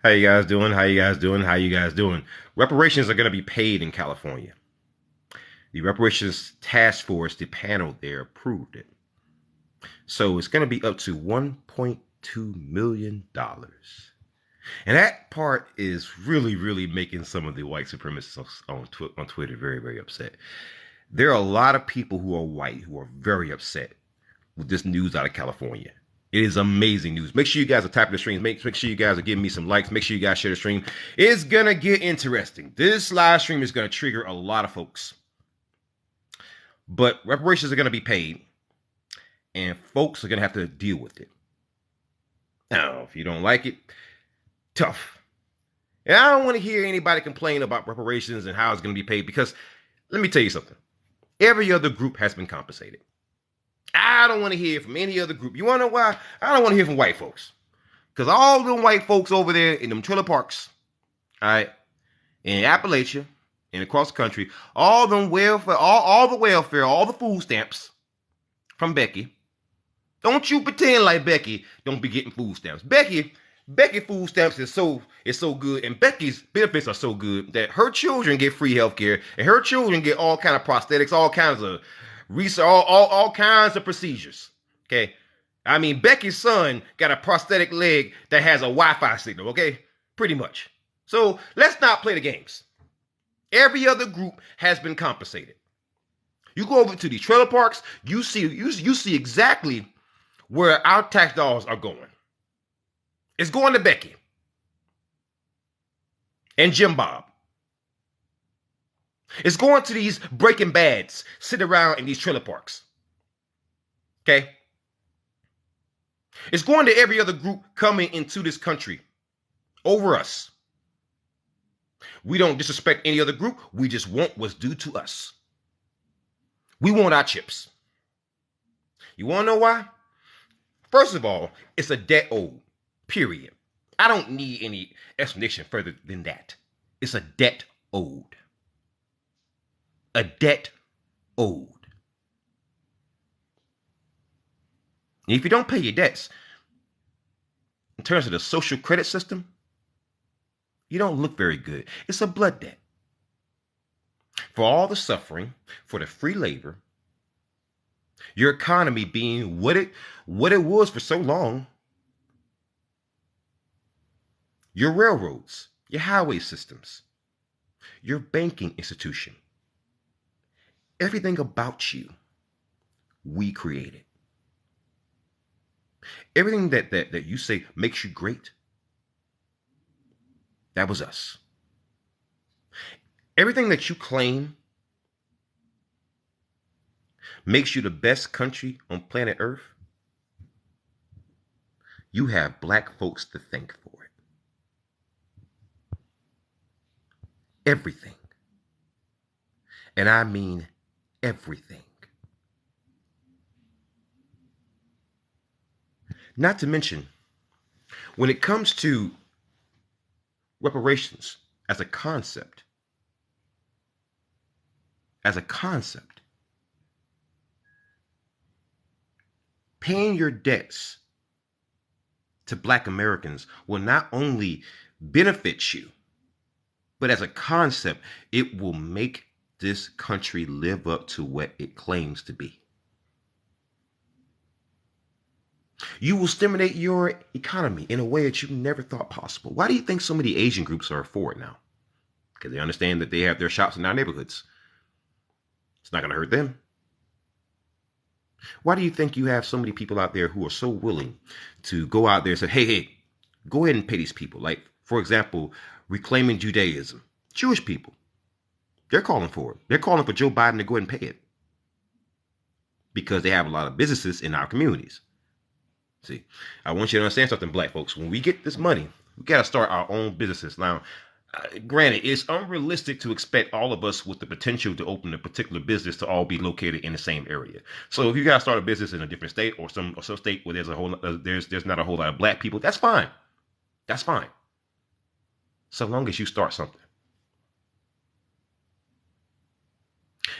How you guys doing? How you guys doing? How you guys doing? Reparations are going to be paid in California. The reparations task force, the panel there approved it. So it's going to be up to $1.2 million. And that part is really, really making some of the white supremacists on Twitter very, very upset. There are a lot of people who are white who are very upset with this news out of California. It is amazing news. Make sure you guys are tapping the streams. Make sure you guys are giving me some likes. Make sure you guys share the stream. It's going to get interesting. This live stream is going to trigger a lot of folks. But reparations are going to be paid, and folks are going to have to deal with it. Now, if you don't like it, tough. And I don't want to hear anybody complain about reparations and how it's going to be paid, because let me tell you something. Every other group has been compensated. I don't want to hear from any other group. You want to know why? I don't want to hear from white folks. Because all them white folks over there in them trailer parks, all right, in Appalachia and across the country, all them welfare, all the welfare, all the food stamps from Becky. Don't you pretend like Becky don't be getting food stamps. Becky food stamps is so good, and Becky's benefits are so good that her children get free health care, and her children get all kind of prosthetics, all kinds of research, all kinds of procedures. Okay. I mean, Becky's son got a prosthetic leg that has a Wi-Fi signal, okay? Pretty much. So let's not play the games. Every other group has been compensated. You go over to these trailer parks, you see exactly where our tax dollars are going. It's going to Becky and Jim Bob. It's going to these Breaking Bads sitting around in these trailer parks. Okay? It's going to every other group coming into this country over us. We don't disrespect any other group. We just want what's due to us. We want our chips. You want to know why? First of all, it's a debt owed, period. I don't need any explanation further than that. It's a debt owed. A debt owed. And if you don't pay your debts, in terms of the social credit system, you don't look very good. It's a blood debt. For all the suffering, for the free labor, your economy being what it was for so long, your railroads, your highway systems, your banking institution, everything about you, we created. Everything that you say makes you great, that was us. Everything that you claim makes you the best country on planet Earth, you have black folks to thank for it. Everything. And I mean everything. Not to mention, when it comes to reparations as a concept, paying your debts to black Americans will not only benefit you, but as a concept, it will make this country live up to what it claims to be. You will stimulate your economy in a way that you never thought possible. Why do you think so many Asian groups are for it now? Because they understand that they have their shops in our neighborhoods. It's not going to hurt them. Why do you think you have so many people out there who are so willing to go out there and say, hey, go ahead and pay these people? Like, for example, reclaiming Judaism. Jewish people. They're calling for it. They're calling for Joe Biden to go ahead and pay it. Because they have a lot of businesses in our communities. See, I want you to understand something, black folks. When we get this money, we got to start our own businesses. Now, granted, it's unrealistic to expect all of us with the potential to open a particular business to all be located in the same area. So if you got to start a business in a different state or some state where there's not a whole lot of black people, that's fine. That's fine. So long as you start something.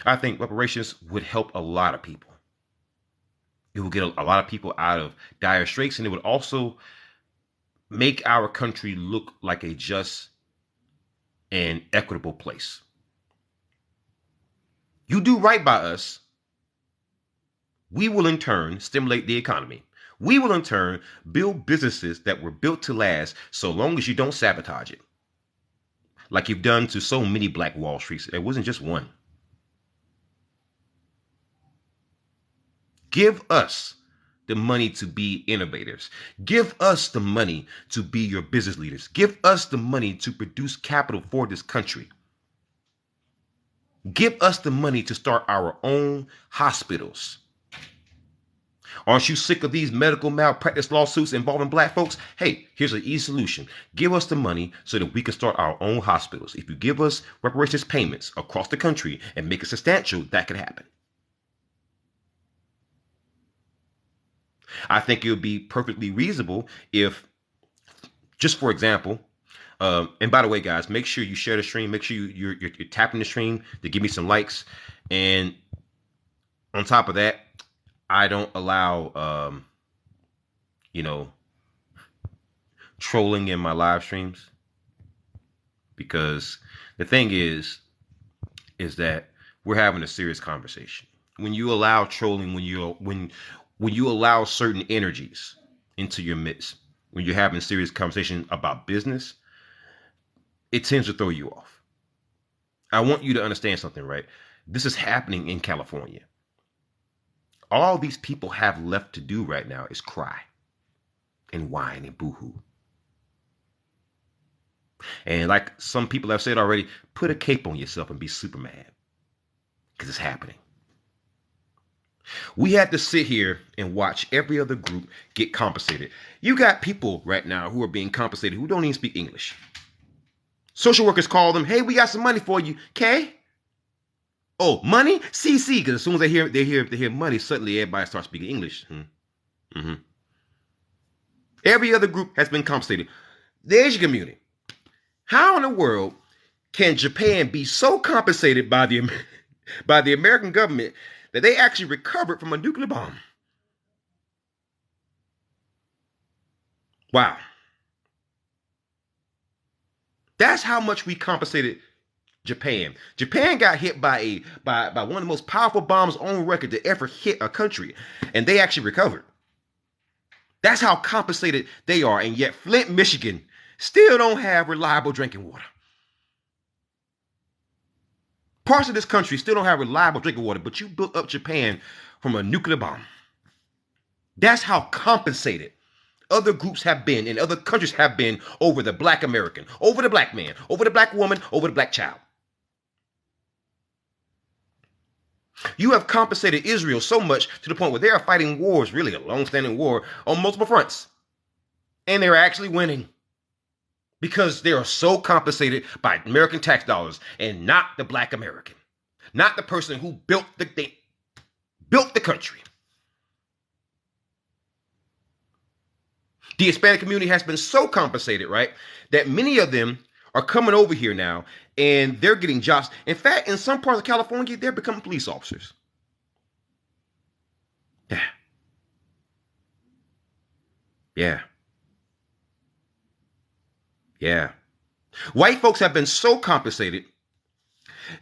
I think reparations would help a lot of people. It will get a lot of people out of dire straits, and it would also make our country look like a just and equitable place. You do right by us, we will in turn stimulate the economy. We will in turn build businesses that were built to last so long as you don't sabotage it. Like you've done to so many Black Wall Streets. It wasn't just one. Give us the money to be innovators. Give us the money to be your business leaders. Give us the money to produce capital for this country. Give us the money to start our own hospitals. Aren't you sick of these medical malpractice lawsuits involving Black folks? Hey, here's an easy solution. Give us the money so that we can start our own hospitals. If you give us reparations payments across the country and make it substantial, that could happen. I think it would be perfectly reasonable if, just for example, and by the way, guys, make sure you share the stream. Make sure you're tapping the stream to give me some likes. And on top of that, I don't allow, trolling in my live streams, because the thing is that we're having a serious conversation. When you allow trolling, when you allow certain energies into your midst, when you're having serious conversation about business, it tends to throw you off. I want you to understand something, right? This is happening in California. All these people have left to do right now is cry and whine and boohoo. And like some people have said already, put a cape on yourself and be Superman, because it's happening. We had to sit here and watch every other group get compensated. You got people right now who are being compensated who don't even speak English. Social workers call them, hey, we got some money for you. Okay? Oh, money? CC, because as soon as they hear money, suddenly everybody starts speaking English. Mm-hmm. Every other group has been compensated. The Asian community. How in the world can Japan be so compensated by the American government that they actually recovered from a nuclear bomb? Wow. That's how much we compensated Japan. Japan got hit by one of the most powerful bombs on record to ever hit a country, and they actually recovered. That's how compensated they are, and yet Flint, Michigan still don't have reliable drinking water. Parts of this country still don't have reliable drinking water, but you built up Japan from a nuclear bomb. That's how compensated other groups have been and other countries have been over the Black American, over the Black man, over the Black woman, over the Black child. You have compensated Israel so much to the point where they are fighting wars, really a long-standing war, on multiple fronts. And they're actually winning, because they are so compensated by American tax dollars and not the Black American, not the person who built the country. The Hispanic community has been so compensated, right, that many of them are coming over here now and they're getting jobs. In fact, in some parts of California, they're becoming police officers. Yeah. Yeah. Yeah. White folks have been so compensated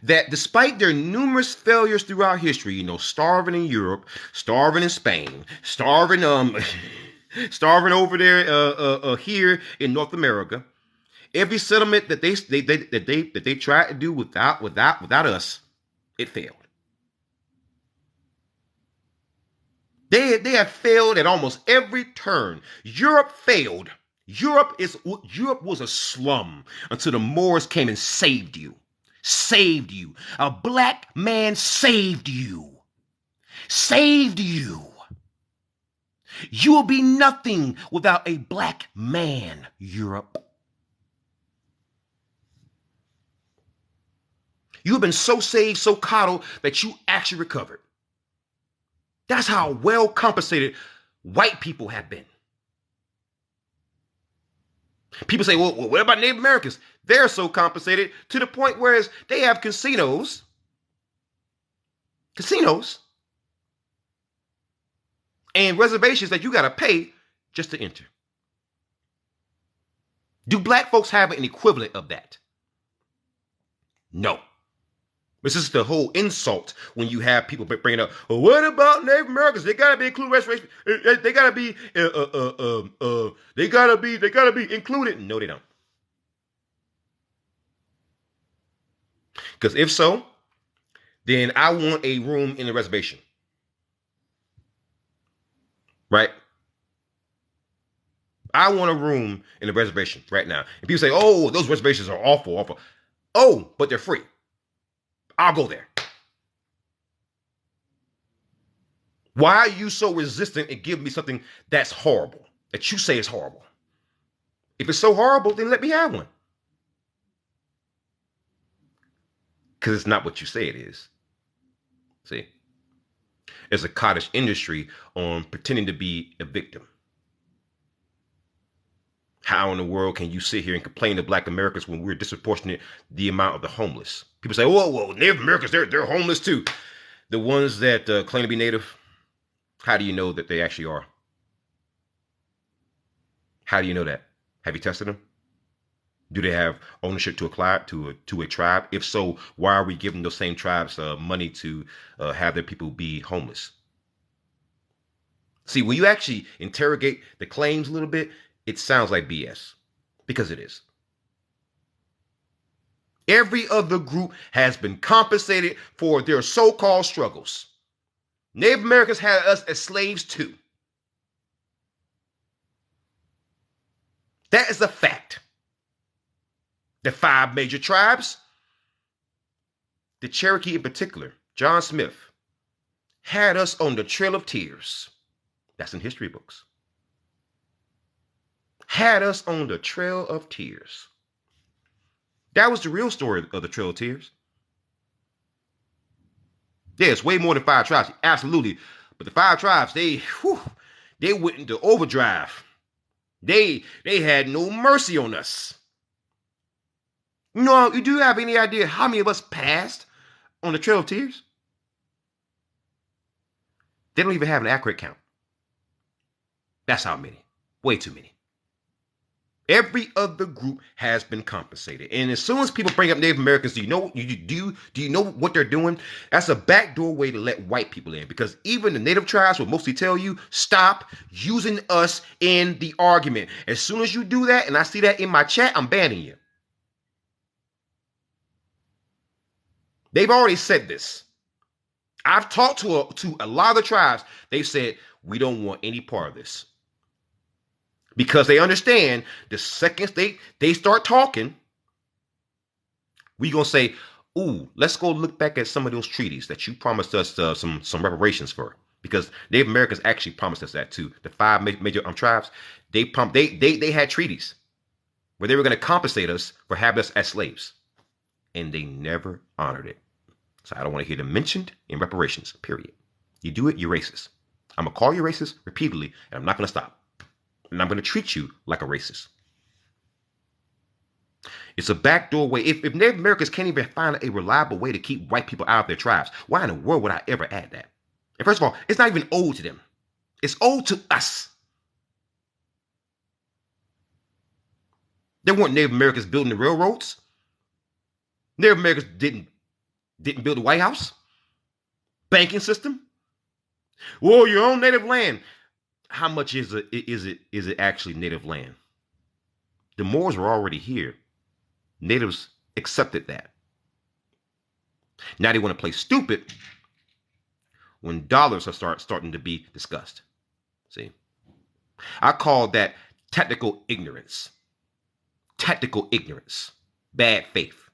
that despite their numerous failures throughout history, starving in Europe, starving in Spain, starving starving over there here in North America, every settlement that they tried to do without us, it failed. They have failed at almost every turn. Europe failed. Europe was a slum until the Moors came and saved you. Saved you. A Black man saved you. Saved you. You will be nothing without a Black man, Europe. You have been so saved, so coddled, that you actually recovered. That's how well compensated white people have been. People say, well, what about Native Americans? They're so compensated to the point where they have casinos, and reservations that you got to pay just to enter. Do black folks have an equivalent of that? No. This is the whole insult when you have people bringing up, well, what about Native Americans? They gotta be included. Restoration. They gotta be. They gotta be included. No, they don't. Because if so, then I want a room in the reservation. Right? I want a room in the reservation right now. And people say, oh, those reservations are awful, awful. Oh, but they're free. I'll go there. Why are you so resistant and give me something that's horrible, that you say is horrible? If it's so horrible, then let me have one. Because it's not what you say it is. See? There's a cottage industry on pretending to be a victim. How in the world can you sit here and complain to black Americans when we're disproportionate the amount of the homeless? People say, whoa, whoa, Native Americans, they're homeless too. The ones that claim to be Native, how do you know that they actually are? How do you know that? Have you tested them? Do they have ownership to a tribe? If so, why are we giving those same tribes money to have their people be homeless? See, when you actually interrogate the claims a little bit, it sounds like BS, because it is. Every other group has been compensated for their so-called struggles. Native Americans had us as slaves too. That is a fact. The 5 major tribes, the Cherokee in particular, John Smith, had us on the Trail of Tears. That's in history books. Had us on the Trail of Tears. That was the real story of the Trail of Tears. Yeah, it's way more than 5 tribes, absolutely. But the 5 tribes, they went into overdrive. They had no mercy on us. You do have any idea how many of us passed on the Trail of Tears? They don't even have an accurate count. That's how many. Way too many. Every other group has been compensated. And as soon as people bring up Native Americans, do you know what they're doing? That's a backdoor way to let white people in. Because even the Native tribes will mostly tell you, stop using us in the argument. As soon as you do that, and I see that in my chat, I'm banning you. They've already said this. I've talked to a lot of the tribes. They've said, we don't want any part of this. Because they understand the second they start talking, we're going to say, ooh, let's go look back at some of those treaties that you promised us some reparations for. Because Native Americans actually promised us that too. The 5 major tribes, they had treaties where they were going to compensate us for having us as slaves. And they never honored it. So I don't want to hear them mentioned in reparations, period. You do it, you're racist. I'm going to call you racist repeatedly, and I'm not going to stop. And I'm going to treat you like a racist. It's a backdoor way. If Native Americans can't even find a reliable way to keep white people out of their tribes, why in the world would I ever add that? And first of all, it's not even owed to them. It's owed to us. There weren't Native Americans building the railroads. Native Americans didn't build the White House, banking system. Well, your own native land. How much is it actually native land? The Moors were already here. Natives accepted that. Now they want to play stupid when dollars are starting to be discussed. See, I call that technical ignorance. Technical ignorance. Bad faith.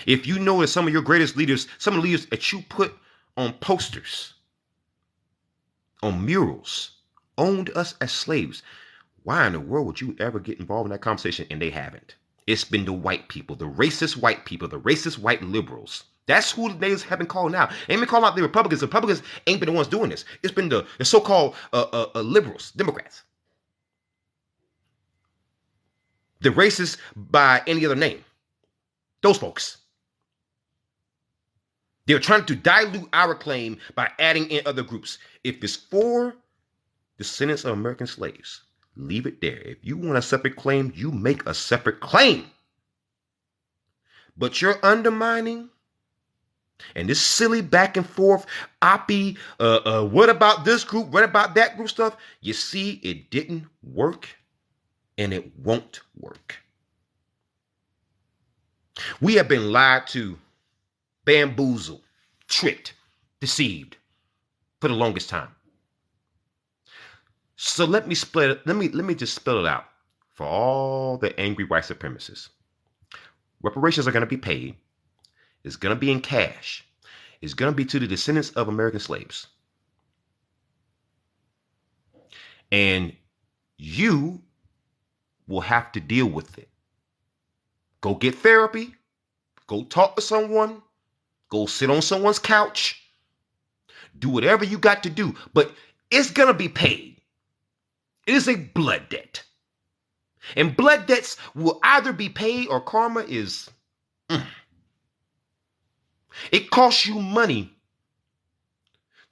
If you know that some of your greatest leaders, some of the leaders that you put on posters, on murals, owned us as slaves, why in the world would you ever get involved in that conversation? And they haven't. It's been the white people, the racist white people, the racist white liberals. That's who the natives have been calling out. They ain't been calling out the Republicans. The Republicans ain't been the ones doing this. It's been the so-called liberals, Democrats. The racists by any other name. Those folks. They're trying to dilute our claim by adding in other groups. If it's for descendants of American slaves, Leave it there. If you want a separate claim, you make a separate claim. But you're undermining and this silly back and forth, what about this group? What about that group stuff? You see, it didn't work and it won't work. We have been lied to, bamboozled, tricked, deceived for the longest time. So let me just spell it out for all the angry white supremacists. Reparations are going to be paid. It's going to be in cash. It's going to be to the descendants of American slaves. And you will have to deal with it. Go get therapy. Go talk to someone. Go sit on someone's couch. Do whatever you got to do. But it's going to be paid. It is a blood debt. And blood debts will either be paid or karma is... It costs you money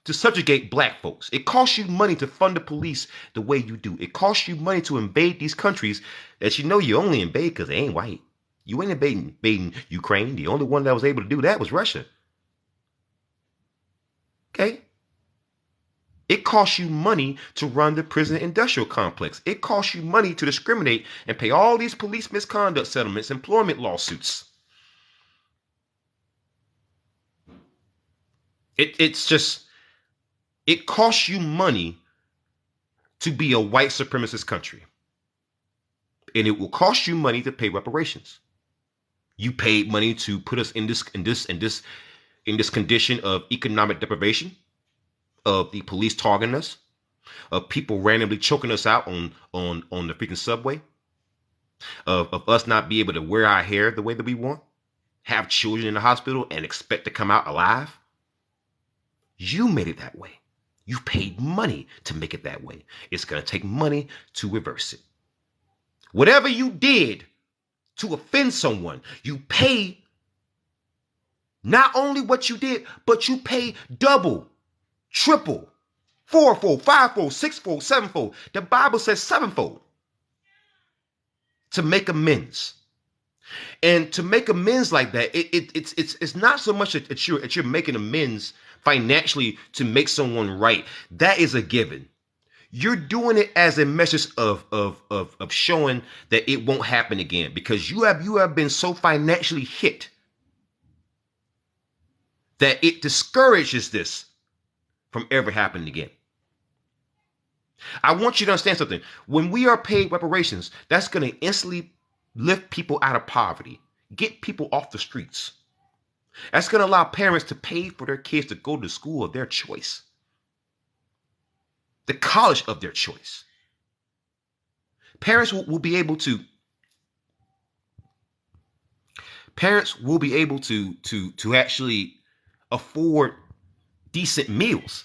to subjugate black folks. It costs you money to fund the police the way you do. It costs you money to invade these countries that you know you only invade because they ain't white. You ain't invading Ukraine. The only one that was able to do that was Russia. Okay? It costs you money to run the prison industrial complex. It costs you money to discriminate and pay all these police misconduct settlements, employment lawsuits. It costs you money to be a white supremacist country. And it will cost you money to pay reparations. You paid money to put us in this condition of economic deprivation, of the police targeting us, of people randomly choking us out on the freaking subway, of us not be able to wear our hair the way that we want, have children in the hospital and expect to come out alive. You made it that way. You paid money to make it that way. It's going to take money to reverse it. Whatever you did to offend someone, you pay not only what you did, but you pay double, triple, fourfold, fivefold, sixfold, sevenfold. The Bible says sevenfold to make amends. And to make amends like that, it's not so much that you're making amends financially to make someone right. That is a given. You're doing it as a message of showing that it won't happen again, because you have been so financially hit that it discourages this from ever happening again. I want you to understand something. When we are paid reparations, that's going to instantly lift people out of poverty, get people off the streets. That's going to allow parents to pay for their kids to go to school of their choice, the college of their choice. Parents will be able to actually afford decent meals.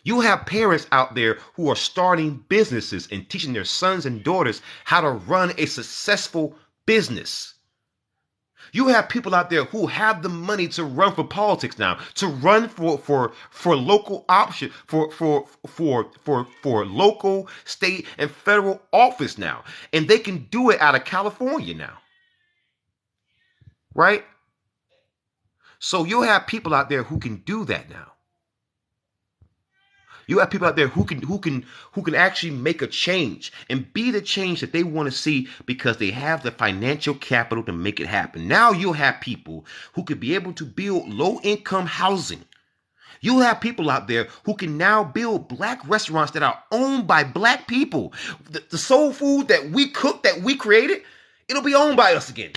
You have parents out there who are starting businesses and teaching their sons and daughters how to run a successful business. You have people out there who have the money to run for politics now, to run for local option, for local, state, and federal office now. And they can do it out of California now. Right? So you'll have people out there who can do that now. You have people out there who can actually make a change and be the change that they want to see, because they have the financial capital to make it happen. Now you'll have people who could be able to build low-income housing. You'll have people out there who can now build black restaurants that are owned by black people. The soul food that we cook, that we created, it'll be owned by us again.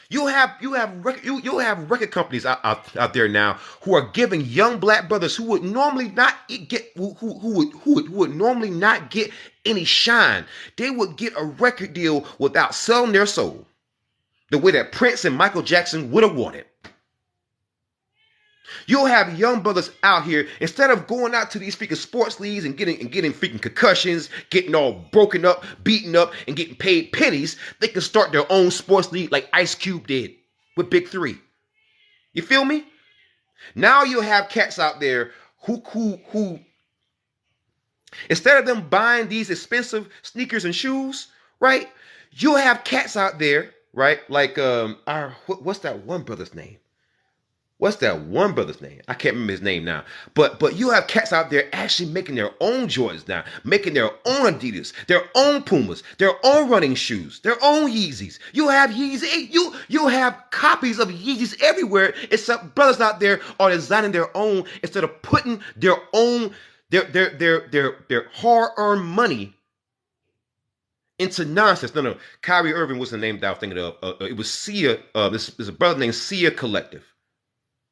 You'll have record companies out there now who are giving young black brothers who would normally not get who would normally not get any shine. They would get a record deal without selling their soul, the way that Prince and Michael Jackson would have wanted. You'll have young brothers out here, instead of going out to these freaking sports leagues and getting freaking concussions, getting all broken up, beaten up, and getting paid pennies, they can start their own sports league like Ice Cube did with Big 3. You feel me? Now you'll have cats out there who Instead of them buying these expensive sneakers and shoes, right? You'll have cats out there, right? Like what's that one brother's name? What's that one brother's name? I can't remember his name now. But you have cats out there actually making their own Jordans now, making their own Adidas, their own Pumas, their own running shoes, their own Yeezys. You have Yeezy, you have copies of Yeezys everywhere. Except brothers out there are designing their own instead of putting their own their hard-earned money into nonsense. No. Kyrie Irving was the name that I was thinking of. It was Sia. There's a brother named Sia Collective.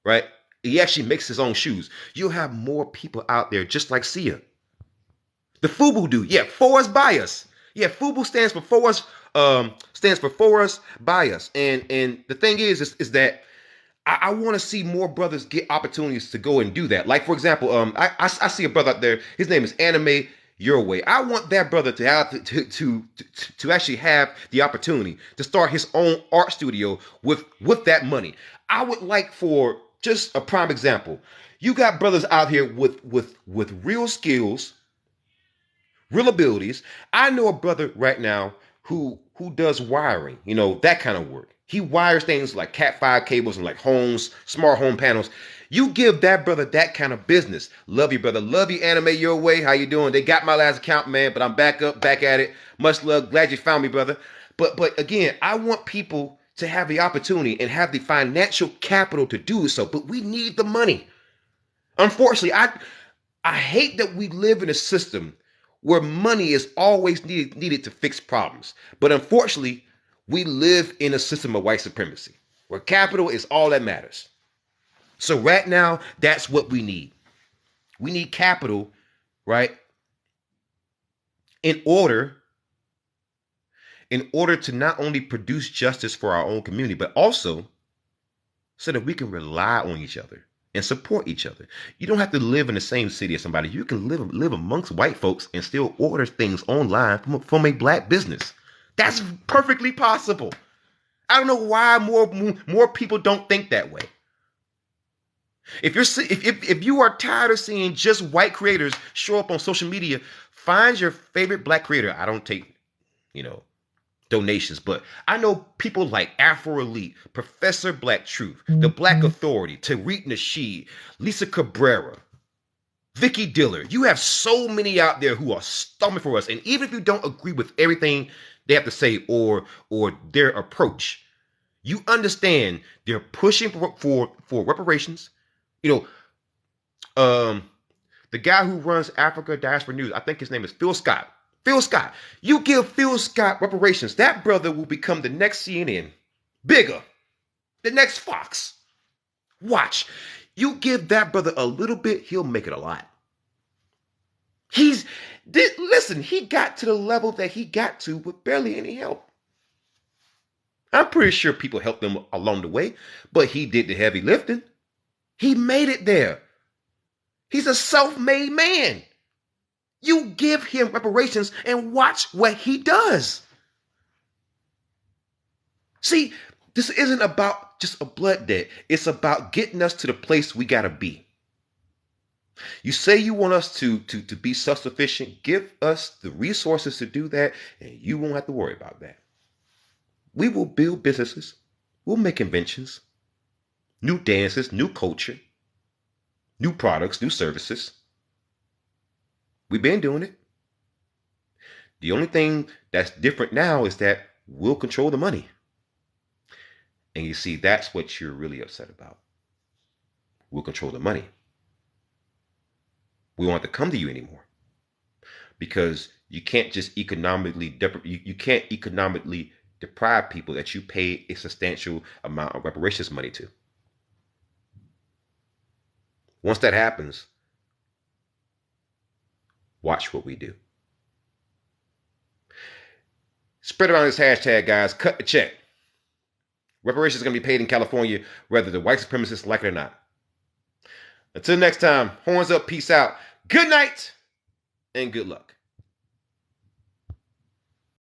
Right? He actually makes his own shoes. You'll have more people out there just like Sia. The FUBU dude. Yeah, for us, by us. Yeah, FUBU stands for for us, by us. And the thing is that I want to see more brothers get opportunities to go and do that. Like, for example, I see a brother out there. His name is Anime Your Way. I want that brother to have to actually have the opportunity to start his own art studio with that money. I would like for just a prime example. You got brothers out here with real skills, real abilities. I know a brother right now who does wiring, that kind of work. He wires things like Cat5 cables and like smart home panels. You give that brother that kind of business. Love you, brother. Love you, Anime Your Way. How you doing? They got my last account, man, but I'm back at it. Much love. Glad you found me, brother. But again, I want people to have the opportunity and have the financial capital to do so, but we need the money. Unfortunately, I hate that we live in a system where money is always needed to fix problems. But unfortunately, we live in a system of white supremacy where capital is all that matters. So right now, that's what we need. We need capital, right? In order to not only produce justice for our own community, but also so that we can rely on each other and support each other. You don't have to live in the same city as somebody. You can live amongst white folks and still order things online from a black business. That's perfectly possible. I don't know why more people don't think that way. If you are tired of seeing just white creators show up on social media, find your favorite black creator. I don't take, donations, but I know people like Afro Elite, Professor Black Truth, The Black Authority, Tariq Nasheed, Lisa Cabrera, Vicky Diller. You have so many out there who are storming for us, and even if you don't agree with everything they have to say or their approach, you understand they're pushing for reparations. The guy who runs Africa Diaspora News, I think his name is Phil Scott. Phil Scott, you give Phil Scott reparations, that brother will become the next CNN, bigger, the next Fox. Watch. You give that brother a little bit, he'll make it a lot. Listen, he got to the level that he got to with barely any help. I'm pretty sure people helped him along the way, but he did the heavy lifting. He made it there. He's a self-made man. You give him reparations and watch what he does. See, this isn't about just a blood debt. It's about getting us to the place we got to be. You say you want us to be self-sufficient. Give us the resources to do that, and you won't have to worry about that. We will build businesses. We'll make inventions, new dances, new culture, new products, new services. We've been doing it. The only thing that's different now is that we'll control the money. And you see, that's what you're really upset about. We'll control the money. We won't have to come to you anymore. Because you can't just economically deprive people that you pay a substantial amount of reparations money to. Once that happens, watch what we do. Spread around this hashtag, guys. Cut the check. Reparations are going to be paid in California, whether the white supremacists like it or not. Until next time, horns up, peace out. Good night and good luck.